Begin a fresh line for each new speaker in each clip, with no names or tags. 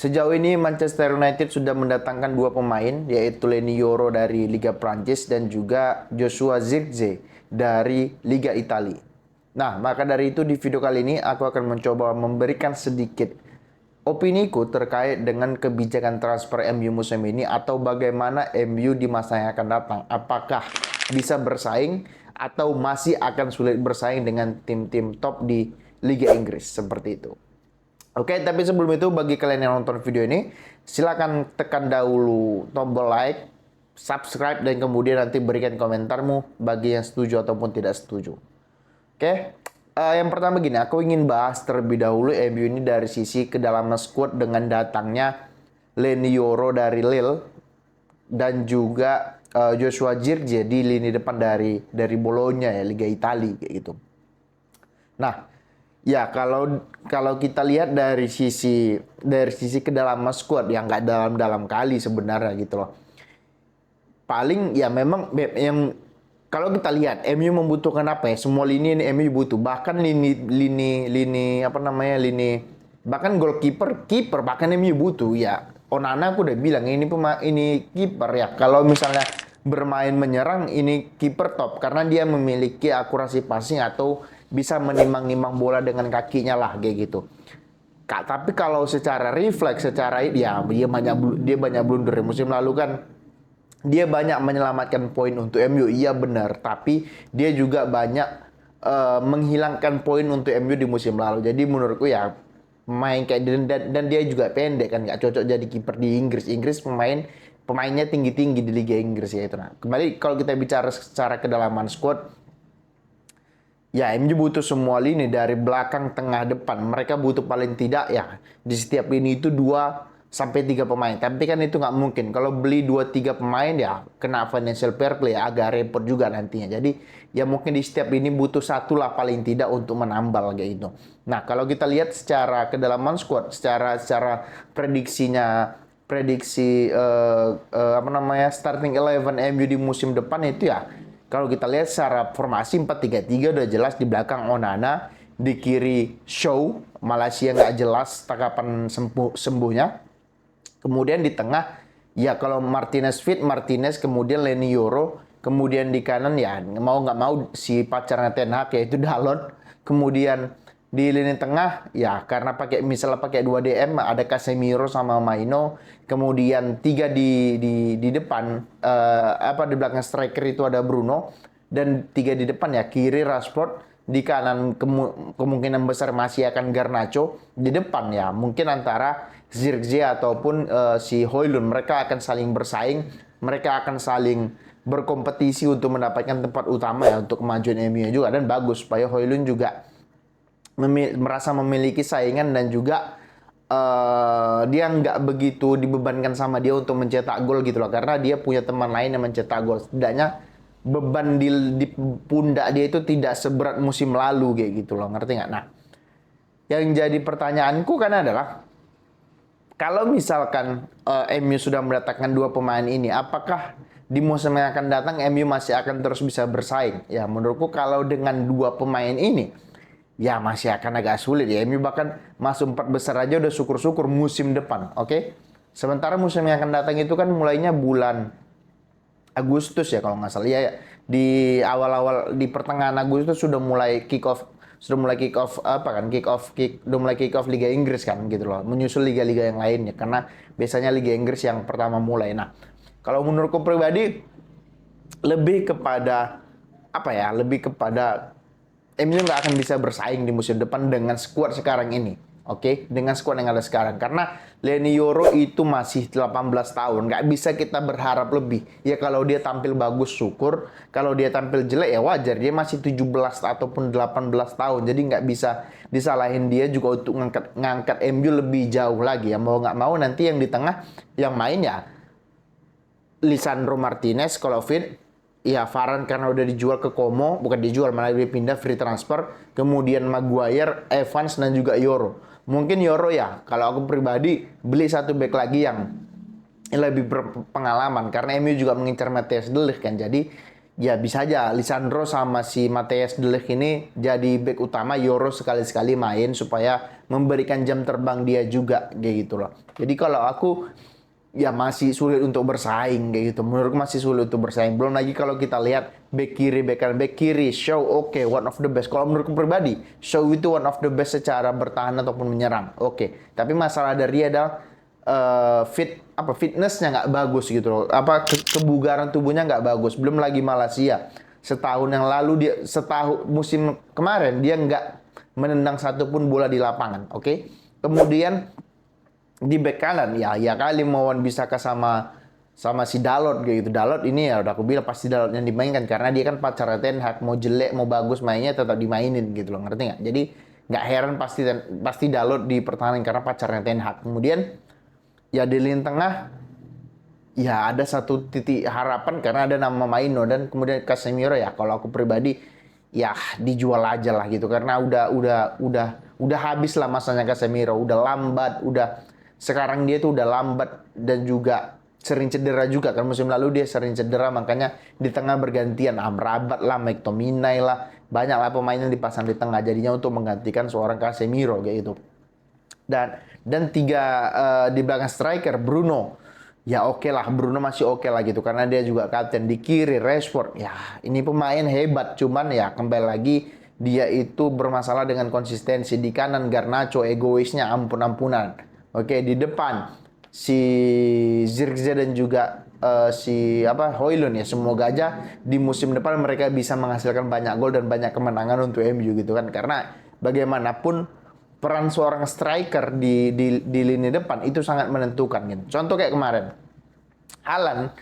Sejauh ini Manchester United sudah mendatangkan dua pemain, yaitu Leny Yoro dari Liga Prancis dan juga Joshua Zirkzee dari Liga Italia. Nah, maka dari itu di video kali ini aku akan mencoba memberikan sedikit opiniku terkait dengan kebijakan transfer MU musim ini atau bagaimana MU di masa yang akan datang. Apakah bisa bersaing atau masih akan sulit bersaing dengan tim-tim top di Liga Inggris seperti itu. Oke, tapi sebelum itu bagi kalian yang nonton video ini, silakan tekan dahulu tombol like, subscribe, dan kemudian nanti berikan komentarmu bagi yang setuju ataupun tidak setuju. Oke, yang pertama gini, aku ingin bahas terlebih dahulu MU ini dari sisi kedalaman squad dengan datangnya Leny Yoro dari Lille dan juga Joshua Zirkzee di lini depan dari Bologna ya, Liga Italia kayak gitu. Nah, ya kalau kita lihat dari sisi kedalaman squad yang nggak dalam-dalam kali sebenarnya gitu loh. Paling ya memang yang kalau kita lihat MU membutuhkan apa ya? Semua lini ini MU butuh. Bahkan lini apa namanya? Bahkan goalkeeper, kiper bahkan MU butuh ya. Onana aku udah bilang ini kiper ya. Kalau misalnya bermain menyerang ini kiper top karena dia memiliki akurasi passing atau bisa menimang-nimang bola dengan kakinya lah kayak gitu. Kak, tapi kalau secara refleks, secara ya dia banyak blunder. Musim lalu kan dia banyak menyelamatkan poin untuk MU, iya benar. Tapi dia juga banyak menghilangkan poin untuk MU di musim lalu. Jadi menurutku ya main kayak dan dia juga pendek kan, nggak cocok jadi kiper di Inggris. Inggris pemainnya tinggi-tinggi di Liga Inggris ya itu. Nah, kembali kalau kita bicara secara kedalaman squad, ya, MU butuh semua lini dari belakang, tengah, depan. Mereka butuh paling tidak ya di setiap lini itu 2 sampai 3 pemain. Tapi kan itu nggak mungkin. Kalau beli 2 3 pemain ya kena financial fair play ya, agak repot juga nantinya. Jadi ya mungkin di setiap lini butuh satu lah paling tidak untuk menambal kayak gitu. Nah, kalau kita lihat secara kedalaman squad, secara prediksi apa namanya starting 11 MU di musim depan itu ya kalau kita lihat secara formasi 4-3-3 udah jelas di belakang Onana, di kiri Shaw, Malaysia nggak jelas takapan sembuhnya. Kemudian di tengah, ya kalau Martinez fit, Martinez, kemudian Leny Yoro, kemudian di kanan ya mau nggak mau si pacarnya Ten Hag yaitu Dalot. Kemudian di lini tengah ya karena misalnya pakai 2 DM ada Casemiro sama Maino, kemudian 3 di depan di belakang striker itu ada Bruno dan 3 di depan ya kiri Rashford, di kanan kemungkinan besar masih akan Garnacho, di depan ya mungkin antara Zirkzee ataupun si Højlund. Mereka akan saling bersaing, mereka akan saling berkompetisi untuk mendapatkan tempat utama ya untuk kemajuan MU juga, dan bagus supaya Højlund juga merasa memiliki saingan dan juga dia nggak begitu dibebankan sama dia untuk mencetak gol gitu loh, karena dia punya teman lain yang mencetak gol. Setidaknya beban di pundak dia itu tidak seberat musim lalu kayak gitu loh, ngerti nggak? Nah, yang jadi pertanyaanku kan adalah kalau misalkan MU sudah mendatangkan 2 pemain ini, apakah di musim yang akan datang MU masih akan terus bisa bersaing? Ya menurutku kalau dengan 2 pemain ini ya masih akan agak sulit ya. MU bahkan masuk 4 besar aja udah syukur-syukur musim depan, oke? Sementara musim yang akan datang itu kan mulainya bulan Agustus ya kalau nggak salah. Ya, di awal-awal di pertengahan Agustus udah mulai kick off Liga Inggris kan gitu loh. Menyusul liga-liga yang lainnya karena biasanya Liga Inggris yang pertama mulai. Nah, kalau menurutku pribadi lebih kepada apa ya? Lebih kepada MU nggak akan bisa bersaing di musim depan dengan skuad sekarang ini. Oke, dengan skuad yang ada sekarang. Karena Leny Yoro itu masih 18 tahun. Nggak bisa kita berharap lebih. Ya kalau dia tampil bagus, syukur. Kalau dia tampil jelek, ya wajar. Dia masih 17 ataupun 18 tahun. Jadi nggak bisa disalahin dia juga untuk ngangkat MU lebih jauh lagi. Ya mau nggak mau nanti yang di tengah yang main ya Lisandro Martinez kalau fit. Ya, Varane karena udah dijual ke Como, bukan dijual, malah dipindah free transfer. Kemudian Maguire, Evans, dan juga Yoro. Mungkin Yoro ya, kalau aku pribadi beli satu back lagi yang lebih berpengalaman. Karena MU juga mengincar Matthias De Ligt kan. Jadi ya bisa aja Lisandro sama si Matthijs de Ligt ini jadi back utama, Yoro sekali-sekali main supaya memberikan jam terbang dia juga kayak gitu loh. Jadi kalau aku ya masih sulit untuk bersaing kayak gitu. Menurutku masih sulit untuk bersaing. Belum lagi kalau kita lihat back kiri, back kanan, back kiri, Shaw oke, one of the best. Kalau menurutku pribadi, Shaw itu one of the best secara bertahan ataupun menyerang. Oke. Tapi masalah dari dia adalah fitnessnya nggak bagus gitu loh. Kebugaran tubuhnya nggak bagus. Belum lagi Malaysia. Setahun yang lalu setahun musim kemarin dia nggak menendang satupun bola di lapangan. Oke. Kemudian di bek kanan ya kali Mawan Bisaka sama si Dalot gitu. Dalot ini ya udah aku bilang pasti Dalot yang dimainkan karena dia kan pacar Ten Hag, mau jelek mau bagus mainnya tetap dimainin gitu loh, ngerti nggak? Jadi nggak heran pasti Dalot dipertahankan karena pacarnya Ten Hag. Kemudian ya di lini tengah ya ada satu titik harapan karena ada nama Maino dan kemudian Casemiro ya kalau aku pribadi ya dijual aja lah gitu karena udah habis lah masanya Casemiro, udah lambat, sekarang dia tuh udah lambat dan juga sering cedera juga kan, musim lalu dia sering cedera makanya di tengah bergantian Amrabat lah, McTominay lah, banyak lah pemain yang dipasang di tengah jadinya untuk menggantikan seorang Casemiro kayak gitu. Dan di belakang striker Bruno. Ya oke lah, Bruno masih oke lah gitu karena dia juga kapten. Di kiri Rashford. Ya, ini pemain hebat cuman ya kembali lagi dia itu bermasalah dengan konsistensi. Di kanan Garnacho egoisnya ampun-ampunan. Oke, di depan si Zirkzee dan juga Højlund ya, semoga aja di musim depan mereka bisa menghasilkan banyak gol dan banyak kemenangan untuk MU gitu kan, karena bagaimanapun peran seorang striker di lini depan itu sangat menentukan gitu. Contoh kayak kemarin Haaland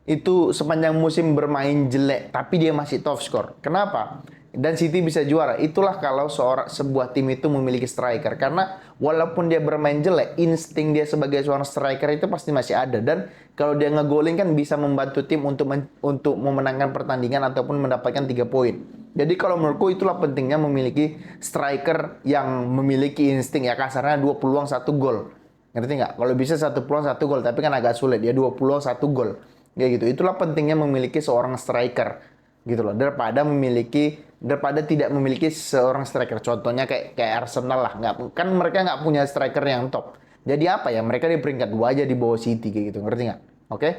itu sepanjang musim bermain jelek tapi dia masih top skor. Kenapa? Dan City bisa juara. Itulah kalau sebuah tim itu memiliki striker. Karena walaupun dia bermain jelek, insting dia sebagai seorang striker itu pasti masih ada. Dan kalau dia ngegolin kan bisa membantu tim untuk memenangkan pertandingan ataupun mendapatkan 3 poin. Jadi kalau menurutku itulah pentingnya memiliki striker yang memiliki insting ya, kasarnya 2 peluang 1 gol. Ngerti nggak? Kalau bisa 1 peluang 1 gol, tapi kan agak sulit ya, 2 peluang 1 gol. Kayak gitu. Itulah pentingnya memiliki seorang striker gitu loh, daripada tidak memiliki seorang striker. Contohnya kayak Arsenal lah, kan mereka nggak punya striker yang top. Jadi apa ya, mereka di peringkat 2 aja di bawah City kayak gitu, ngerti nggak? Oke?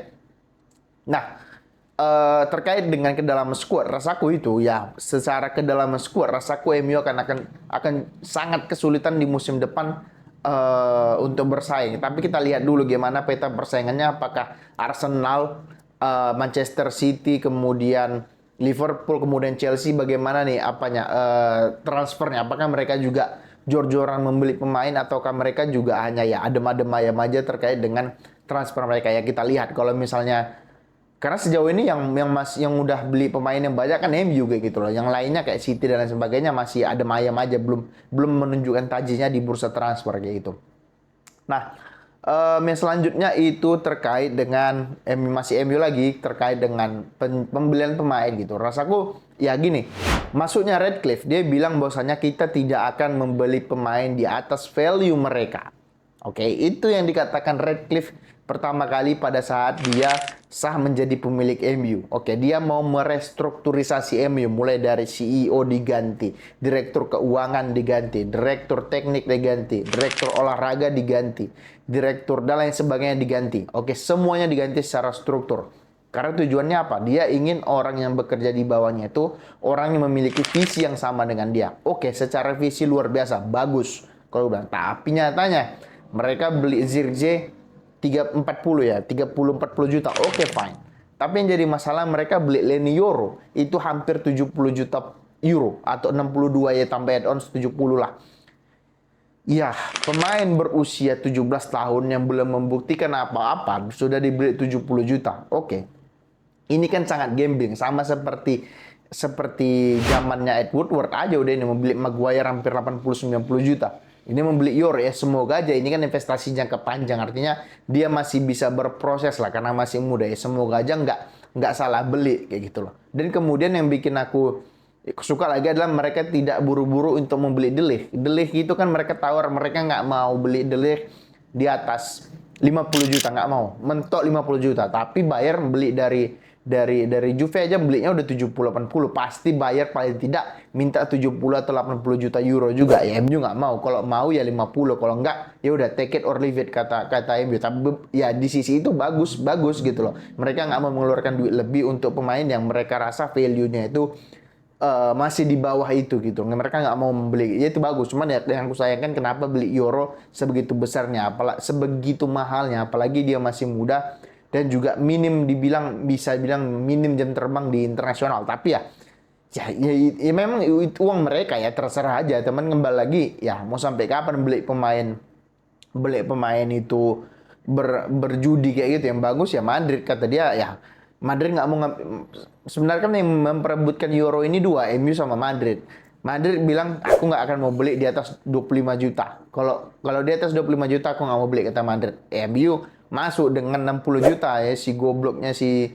Nah, terkait dengan kedalaman skuad, rasaku itu ya secara kedalaman skuad, rasaku MU akan sangat kesulitan di musim depan untuk bersaing. Tapi kita lihat dulu gimana peta persaingannya, apakah Arsenal, Manchester City, kemudian Liverpool, kemudian Chelsea, bagaimana nih transfernya? Apakah mereka juga jor-joran membeli pemain ataukah mereka juga hanya ya adem-adem ayam aja terkait dengan transfer mereka? Ya kita lihat kalau misalnya, karena sejauh ini yang udah beli pemain yang banyak kan MU kayak gitu loh. Yang lainnya kayak City dan lain sebagainya masih adem ayam aja, belum menunjukkan tajinya di bursa transfer kayak gitu. Nah, yang selanjutnya itu terkait dengan masih MU lagi, terkait dengan pembelian pemain gitu. Rasaku ya gini, masuknya Redcliffe, dia bilang bahwasanya kita tidak akan membeli pemain di atas value mereka. Oke, itu yang dikatakan Redcliffe pertama kali pada saat dia sah menjadi pemilik MU. Oke, dia mau merestrukturisasi MU mulai dari CEO diganti, direktur keuangan diganti, direktur teknik diganti, direktur olahraga diganti, direktur dan lain sebagainya diganti. Oke, semuanya diganti secara struktur. Karena tujuannya apa? Dia ingin orang yang bekerja di bawahnya itu orang yang memiliki visi yang sama dengan dia. Oke, secara visi luar biasa, bagus kalau bilang. Tapi nyatanya mereka beli Zirkzee 30-40 juta. Oke, fine. Tapi yang jadi masalah mereka beli Leny Yoro itu hampir 70 juta euro atau 62 ya, tambah add-ons 70 lah. Ya, pemain berusia 17 tahun yang belum membuktikan apa-apa sudah dibeli 70 juta. Oke. Ini kan sangat gambling, sama seperti zamannya Ed Woodward aja udah ini membeli Maguire hampir 80-90 juta. Ini membeli Yor ya, semoga aja ini kan investasi jangka panjang, artinya dia masih bisa berproses lah karena masih muda ya, semoga aja nggak salah beli kayak gitu loh. Dan kemudian yang bikin aku suka lagi adalah mereka tidak buru-buru untuk membeli De Ligt. De Ligt itu kan mereka tawar, mereka nggak mau beli De Ligt di atas 50 juta, nggak mau, mentok 50 juta, tapi Bayern beli dari dari Juve aja belinya udah 70-80, pasti bayar paling tidak minta 70 atau 80 juta euro juga. Ya MU nggak mau, kalau mau ya 50, kalau nggak ya udah take it or leave it kata MU. Tapi ya di sisi itu bagus gitu loh. Mereka nggak mau mengeluarkan duit lebih untuk pemain yang mereka rasa value-nya itu masih di bawah itu gitu. Mereka nggak mau membeli. Ya itu bagus. Cuman ya yang aku sayangkan kenapa beli Euro sebegitu besarnya, sebegitu mahalnya, apalagi dia masih muda dan juga bisa bilang minim jam terbang di internasional. Tapi ya memang itu uang mereka ya, terserah aja. Teman kembali lagi ya, mau sampai kapan beli pemain itu berjudi kayak gitu. Yang bagus ya Madrid, kata dia ya. Madrid nggak mau sebenarnya kan yang memperebutkan Euro ini dua, MU sama Madrid. Madrid bilang aku nggak akan mau beli di atas 25 juta. Kalau di atas 25 juta aku nggak mau beli, kata Madrid. MU masuk dengan 60 juta ya, si gobloknya si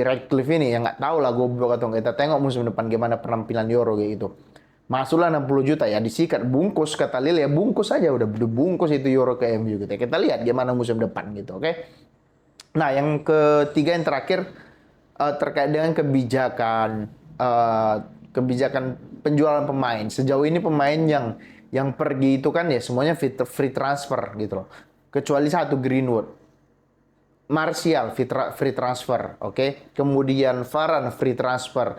Radcliffe ini yang nggak tahu lah goblok atau nggak. Kita tengok musim depan gimana penampilan Euro kayak gitu. Masuklah 60 juta ya, disikat bungkus, kata Lil ya, bungkus aja udah bungkus itu Euro ke MU gitu. Kita lihat gimana musim depan gitu, oke? Nah, yang ketiga yang terakhir terkait dengan kebijakan penjualan pemain. Sejauh ini pemain yang pergi itu kan ya semuanya free transfer gitu loh. Kecuali satu, Greenwood. Martial free transfer, oke? Kemudian Varane free transfer.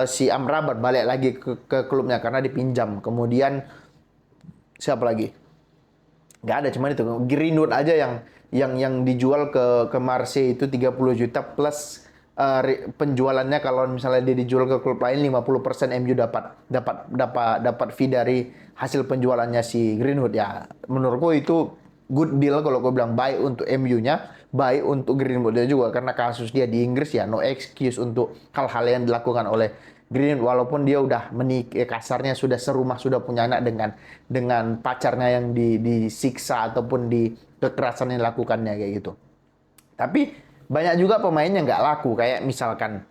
Si Amrabat balik lagi ke klubnya karena dipinjam. Kemudian siapa lagi? Nggak ada, cuman itu Greenwood aja yang dijual ke Marseille itu 30 juta plus penjualannya, kalau misalnya dia dijual ke klub lain 50% MU dapat fee dari hasil penjualannya si Greenwood. Ya menurutku itu good deal kalau gue bilang, baik untuk MU-nya, baik untuk Greenwood-nya juga, karena kasus dia di Inggris ya no excuse untuk hal-hal yang dilakukan oleh Greenwood, walaupun dia udah menikah, kasarnya sudah serumah, sudah punya anak dengan pacarnya yang disiksa ataupun di kekerasan yang dilakukannya kayak gitu. Tapi banyak juga pemain yang nggak laku, kayak misalkan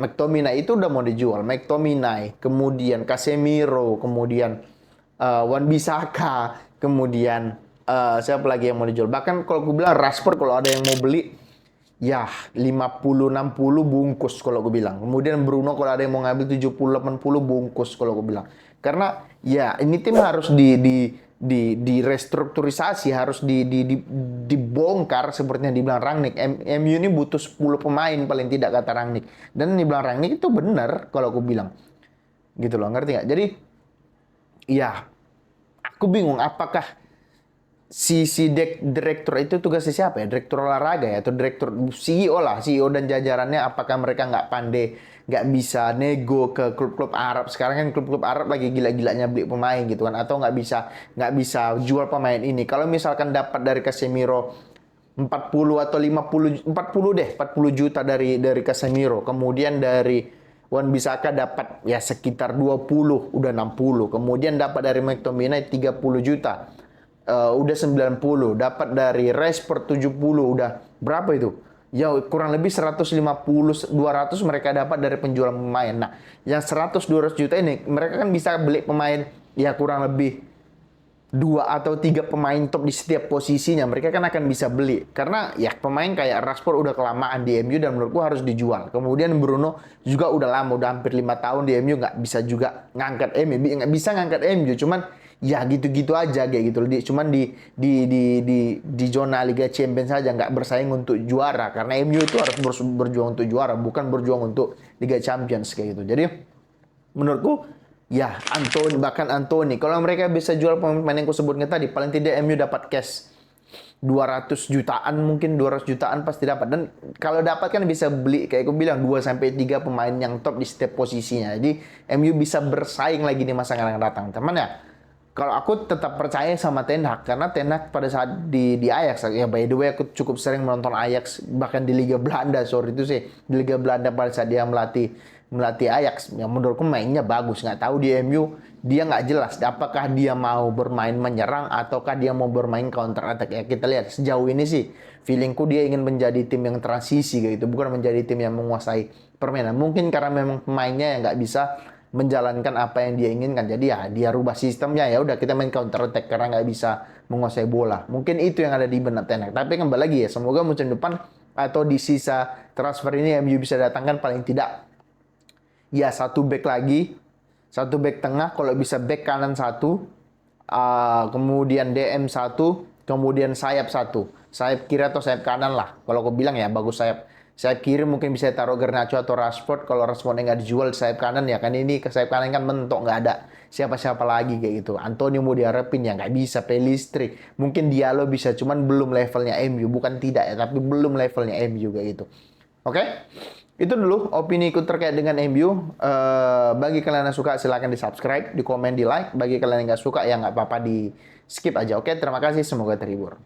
McTominay itu udah mau dijual. McTominay, kemudian Casemiro, kemudian Wan-Bissaka, kemudian siapa lagi yang mau dijual. Bahkan kalau gue bilang Rashford kalau ada yang mau beli, ya 50-60 bungkus kalau gue bilang. Kemudian Bruno kalau ada yang mau ngambil 70-80 bungkus kalau gue bilang. Karena ya ini tim harus di restrukturisasi, harus dibongkar seperti yang dibilang Rangnick. MU ini butuh 10 pemain paling tidak, kata Rangnick. Dan yang dibilang Rangnick itu benar kalau aku bilang. Gitu loh, ngerti nggak? Jadi ya aku bingung apakah si direktur itu tugasnya siapa ya? Direktur olahraga ya, atau direktur CEO lah, CEO dan jajarannya, apakah mereka nggak pandai, nggak bisa nego ke klub-klub Arab? Sekarang kan klub-klub Arab lagi gila-gilanya beli pemain gitu kan, atau nggak bisa jual pemain ini. Kalau misalkan dapat dari Casemiro 40 atau 50, 40 juta dari Casemiro, kemudian dari Wan-Bissaka dapat ya sekitar 20, udah 60. Kemudian dapat dari McTominay 30 juta. Udah 90, dapat dari Rashford 70, udah berapa itu? Ya kurang lebih 150-200 mereka dapat dari penjualan pemain. Nah, yang 100-200 juta ini mereka kan bisa beli pemain ya kurang lebih 2 atau 3 pemain top di setiap posisinya. Mereka kan akan bisa beli. Karena ya pemain kayak Rashford udah kelamaan di MU dan menurutku harus dijual. Kemudian Bruno juga udah lama, udah hampir 5 tahun di MU, nggak bisa juga ngangkat MU. Nggak bisa ngangkat MU, cuman ya gitu-gitu aja kayak gitu. Cuman di zona Liga Champions saja, nggak bersaing untuk juara. Karena MU itu harus berjuang untuk juara, bukan berjuang untuk Liga Champions kayak gitu. Jadi menurutku ya bahkan Anthony, kalau mereka bisa jual pemain yang aku sebutkan tadi, paling tidak MU dapat cash 200 jutaan, mungkin 200 jutaan pasti dapat. Dan kalau dapat kan bisa beli kayak aku bilang 2-3 pemain yang top di setiap posisinya. Jadi MU bisa bersaing lagi di masa yang akan datang. Teman ya, kalau aku tetap percaya sama Ten Hag, karena Ten Hag pada saat di Ajax, ya by the way aku cukup sering menonton Ajax, bahkan di Liga Belanda, di Liga Belanda pada saat dia melatih Ajax, yang menurutku mainnya bagus. Nggak tahu di MU dia nggak jelas apakah dia mau bermain menyerang ataukah dia mau bermain counter attack. Ya kita lihat sejauh ini sih feelingku dia ingin menjadi tim yang transisi gitu, bukan menjadi tim yang menguasai permainan. Mungkin karena memang pemainnya yang nggak bisa menjalankan apa yang dia inginkan, jadi ya dia rubah sistemnya, ya udah kita main counter attack karena nggak bisa menguasai bola. Mungkin itu yang ada di benak Ten Hag. Tapi kembali lagi ya, semoga musim depan atau di sisa transfer ini MU bisa datangkan paling tidak ya satu back lagi, satu back tengah, kalau bisa back kanan satu, kemudian DM satu, kemudian sayap satu, sayap kiri atau sayap kanan lah. Kalau aku bilang ya bagus sayap kiri mungkin bisa taruh Garnacho atau Rashford. Kalau Rashfordnya nggak dijual sayap kanan ya kan ini ke sayap kanan kan mentok nggak ada siapa-siapa lagi kayak gitu. Antonio mau diharapin ya nggak bisa. Pelistri mungkin Diallo bisa, cuman belum levelnya MU, bukan tidak ya, tapi belum levelnya MU kayak gitu. Oke? Itu dulu opini ku terkait dengan MU. Bagi kalian yang suka silahkan di subscribe, di komen, di like. Bagi kalian yang nggak suka ya nggak apa-apa di skip aja. Oke, terima kasih. Semoga terhibur.